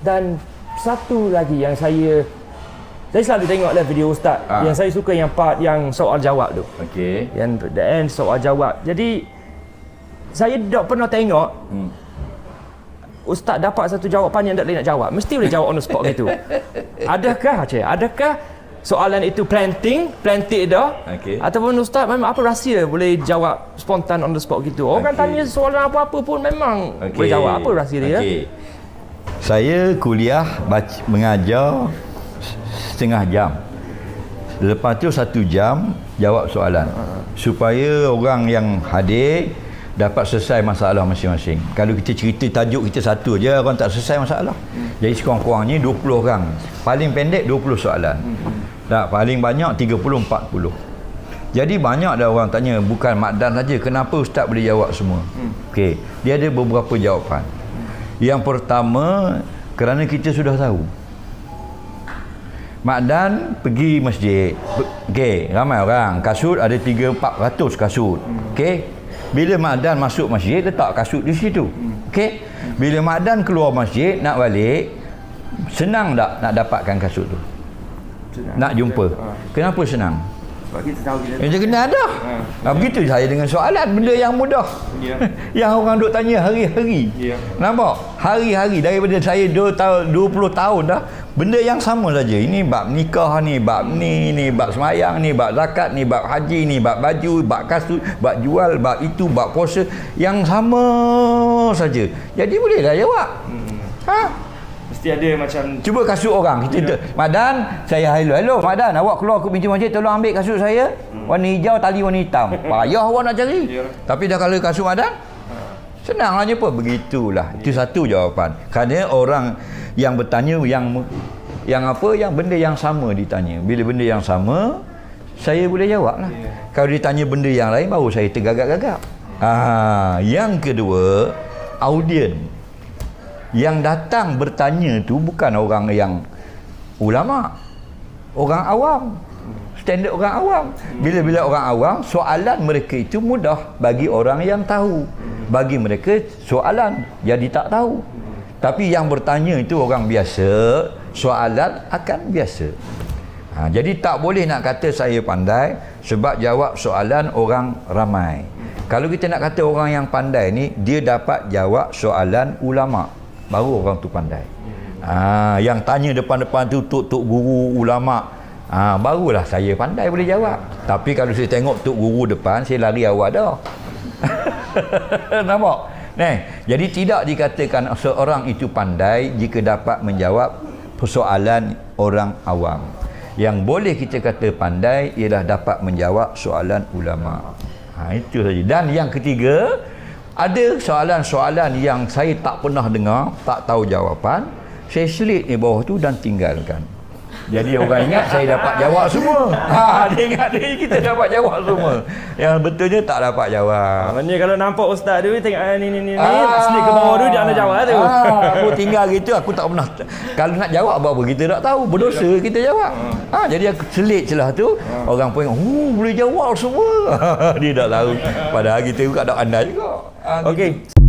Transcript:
Dan satu lagi yang saya selalu tengoklah video ustaz. Yang saya suka yang part yang soal jawab tu. Okey. Yang the end soal jawab. Jadi saya tak pernah tengok ustaz dapat satu jawapan yang tak boleh nak jawab. Mesti boleh jawab on the spot gitu. Adakah soalan itu planted dah? Okay. Ataupun ustaz memang apa rahsia boleh jawab spontan on the spot gitu? Orang tanya soalan apa-apa pun memang boleh jawab. Apa rahsia dia? Saya kuliah mengajar setengah jam. Lepas tu 1 jam jawab soalan. Supaya orang yang hadir dapat selesai masalah masing-masing. Kalau kita cerita tajuk kita satu je, orang tak selesai masalah. Jadi sekurang-kurangnya 20 orang. Paling pendek 20 soalan. Tak, paling banyak 30-40. Jadi banyak dah orang tanya, bukan Mak Dan saja, kenapa ustaz boleh jawab semua? Okey, dia ada beberapa jawapan. Yang pertama, kerana kita sudah tahu. Mak Dan pergi masjid. Okey, ramai orang. Kasut ada 300-400 kasut. Okey. Bila Mak Dan masuk masjid, letak kasut di situ. Okey. Bila Mak Dan keluar masjid nak balik, senang tak nak dapatkan kasut tu? Senang. Nak jumpa. Kenapa senang? Sebab kita tahu kita kenal dah. Begitu saya dengan soalan, benda yang mudah. Yang orang duk tanya hari-hari. Nampak? Hari-hari daripada saya 20 tahun dah, benda yang sama saja. Ini bab nikah ni, bab ni, bab semayang ni, bab zakat ni, bab haji ni, bab baju, bab kasut, bab jual, bab itu, bab puasa, yang sama saja. Jadi bolehlah jawab. Mesti ada macam cuba kasut orang kita. Mak Dan, saya hello Mak Dan, awak keluar ke pintu masjid, tolong ambil kasut saya. Warna hijau, tali warna hitam. Payah awak nak cari. Tapi dah kalau kasut Mak Dan, senanglah jumpa. Begitulah. Itu satu jawapan. Kerana orang yang bertanya yang benda yang sama ditanya. Bila benda yang sama, saya boleh jawab lah. Kalau ditanya benda yang lain, baru saya tergagap-gagap. Yang kedua, audien yang datang bertanya tu bukan orang yang ulama, orang awam, standard orang awam. Bila orang awam, soalan mereka itu mudah bagi orang yang tahu. Bagi mereka soalan jadi tak tahu. Tapi yang bertanya itu orang biasa, soalan akan biasa. Jadi tak boleh nak kata saya pandai sebab jawab soalan orang ramai. Kalau kita nak kata orang yang pandai ni, dia dapat jawab soalan ulama, baru orang tu pandai. Yang tanya depan-depan tu tok guru ulama, barulah saya pandai boleh jawab. Tapi kalau saya tengok tok guru depan, saya lari awal dah. Nampak? Jadi tidak dikatakan seorang itu pandai jika dapat menjawab persoalan orang awam. Yang boleh kita kata pandai ialah dapat menjawab soalan ulama. Itu saja. Dan yang ketiga, ada soalan-soalan yang saya tak pernah dengar, tak tahu jawapan, saya selit di bawah tu dan tinggalkan. Jadi orang ingat saya dapat jawab semua. Dia ingat kita dapat jawab semua. Yang betulnya tak dapat jawab. Maksudnya kalau nampak ustaz tu tengok ni selit ke bawah tu dia nak jawab tu. Aku tinggal gitu, aku tak pernah. Kalau nak jawab apa kita tak tahu, berdosa kita jawab. Jadi aku selit celah tu, orang pun boleh jawab semua. Dia tak tahu. Padahal kita juga tak pandai juga. Okey.